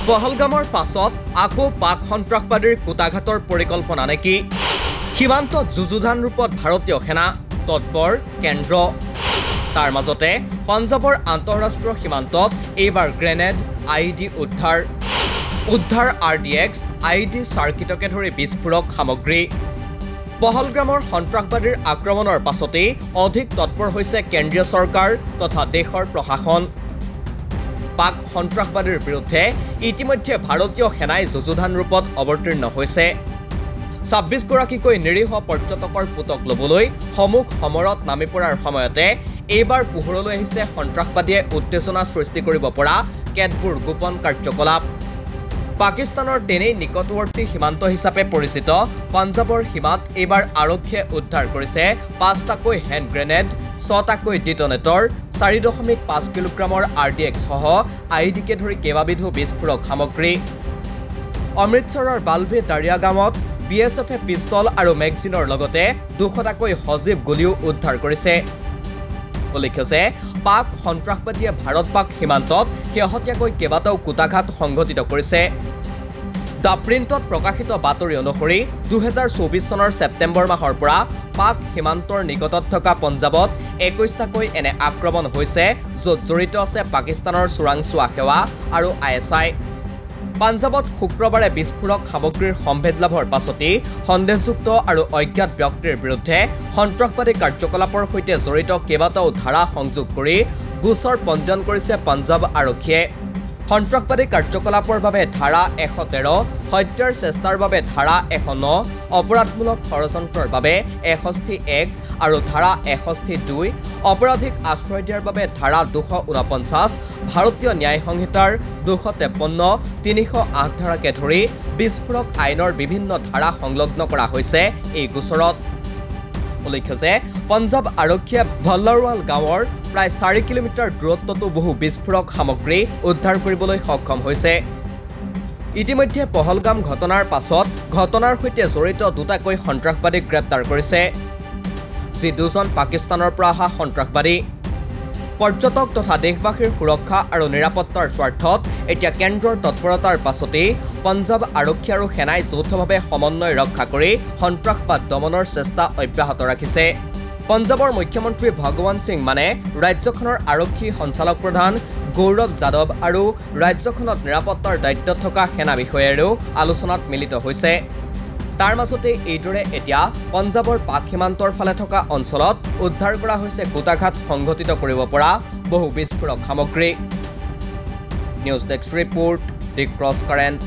পহলগামৰ পাছত আকৌ পাক সন্ত্ৰাসবাদীৰ কুটাঘাটৰ পৰিকল্পনা নেকি? সীমান্তত যুযুধান ৰূপত ভাৰতীয় সেনা তৎপৰ কেন্দ্ৰ। তাৰ মাজতে পঞ্জাৱৰ আন্তঃৰাষ্ট্ৰীয় সীমান্তত এইবাৰ গ্ৰেনেড IED উদ্ধাৰ RDX IED চাৰ্কিটকে ধৰি বিস্ফোৰক সামগ্ৰী। পহলগ্ৰামৰ সন্ত্ৰাসবাদীৰ আক্ৰমণৰ পাছতেই অধিক তৎপৰ হৈছে কেন্দ্ৰীয় চৰকাৰ তথা দেশৰ প্ৰশাসন। পাক সন্ত্ৰাসবাদীৰ বিৰুদ্ধে ইতিমধ্যে ভাৰতীয় সেনাই যুযুধান ৰূপত অৱতীৰ্ণ হৈছে। ২৬ গৰাকীকৈ নিৰীহ পৰ্যটকৰ পুতক ল'বলৈ সমুখ সমৰত নামি পৰাৰ সময়তে এইবাৰ পোহৰলৈ আহিছে সন্ত্ৰাসবাদীয়ে উত্তেজনা সৃষ্টি কৰিব পৰা কেতবোৰ গোপন কাৰ্যকলাপ। পাকিস্তানৰ তেনেই নিকটৱৰ্তী সীমান্ত হিচাপে পৰিচিত পঞ্জাৱৰ সীমাত এইবাৰ আৰক্ষীয়ে উদ্ধাৰ কৰিছে ৫টাকৈ হেণ্ড গ্ৰেনেড, ৬টাকৈ ডিটনেটৰ, ৪.৫ কিলোগ্ৰামৰ RDX সহ IEDকে ধৰি কেইবাবিধো বিস্ফোৰক সামগ্ৰী। অমৃতসৰৰ বালভি দাৰিয়া গাঁৱত BSFে পিষ্টল আৰু মেগজিনৰ লগতে ২০০টাকৈ সজীৱ গুলীও উদ্ধাৰ কৰিছে। উল্লেখ্য যে পাক সন্ত্ৰাসবাদীয়ে ভাৰত-পাক সীমান্তত শেহতীয়াকৈ কেইবাটাও কুটাঘাত সংঘটিত কৰিছে। দ্য প্ৰিণ্টত প্ৰকাশিত বাতৰি অনুসৰি ২০২৪ চনৰ ছেপ্টেম্বৰ মাহৰ পৰা পাক সীমান্তৰ নিকটত থকা পঞ্জাৱত ২১টাকৈ এনে আক্ৰমণ হৈছে, য'ত জড়িত আছে পাকিস্তানৰ চোৰাংচোৱা সেৱা আৰু ISI। পঞ্জাৱত শুক্ৰবাৰে বিস্ফোৰক সামগ্ৰীৰ সম্ভেদ লাভৰ পাছতেই সন্দেহযুক্ত আৰু অজ্ঞাত ব্যক্তিৰ বিৰুদ্ধে সন্ত্ৰাসবাদী কাৰ্যকলাপৰ সৈতে জড়িত কেইবাটাও ধাৰা সংযোগ কৰি গোচৰ পঞ্জীয়ন কৰিছে পঞ্জাৱ আৰক্ষীয়ে। সন্ত্ৰাসবাদী কাৰ্যকলাপৰ বাবে ধাৰা ১১৩, হত্যাৰ চেষ্টাৰ বাবে ধাৰা ১০৯, অপৰাধমূলক ষড়যন্ত্ৰৰ বাবে ৬১ আৰু ধাৰা ৬১(২), অপৰাধীক আশ্ৰয় দিয়াৰ বাবে ধাৰা ২৪৯, ভাৰতীয় ন্যায় সংহিতাৰ ২৫৩, ৩০৮ ধাৰাকে ধৰি বিস্ফোৰক আইনৰ বিভিন্ন ধাৰা সংলগ্ন কৰা হৈছে এই গোচৰত। উল্লেখ্য যে পঞ্জাৱ আৰক্ষীয়ে ভল্লাৰৱাল গাঁৱৰ প্ৰায় ৪ কিলোমিটাৰ দূৰত্বতো বহু বিস্ফোৰক সামগ্ৰী উদ্ধাৰ কৰিবলৈ সক্ষম হৈছে। ইতিমধ্যে পহলগাম ঘটনাৰ পাছত ঘটনাৰ সৈতে জড়িত ২টাকৈ সন্ত্ৰাসবাদীক গ্ৰেপ্তাৰ কৰিছে, যি ২জন পাকিস্তানৰ পৰা অহা সন্ত্ৰাসবাদী। পৰ্যটক তথা দেশবাসীৰ সুৰক্ষা আৰু নিৰাপত্তাৰ স্বাৰ্থত এতিয়া কেন্দ্ৰৰ তৎপৰতাৰ পাছতেই পঞ্জাৱ আৰক্ষী আৰু সেনাই যৌথভাৱে সমন্বয় ৰক্ষা কৰি সন্ত্ৰাসবাদ দমনৰ চেষ্টা অব্যাহত ৰাখিছে। পঞ্জাৱৰ মুখ্যমন্ত্ৰী ভগৱন্ত সিং মানে, ৰাজ্যখনৰ আৰক্ষী সঞ্চালক প্ৰধান গৌৰৱ যাদৱ আৰু ৰাজ্যখনত নিৰাপত্তাৰ দায়িত্বত থকা সেনা বিষয়াৰেও আলোচনাত মিলিত হৈছে। তাৰ মাজতে এইদৰে এতিয়া পঞ্জাৱৰ পাক সীমান্তৰ ফালে থকা অঞ্চলত উদ্ধাৰ কৰা হৈছে কুটাঘাত সংঘটিত কৰিব পৰা বহু বিস্ফোৰক সামগ্ৰী। নিউজ ডেস্ক ৰিপোৰ্ট, দি ক্ৰছ কাৰেণ্ট।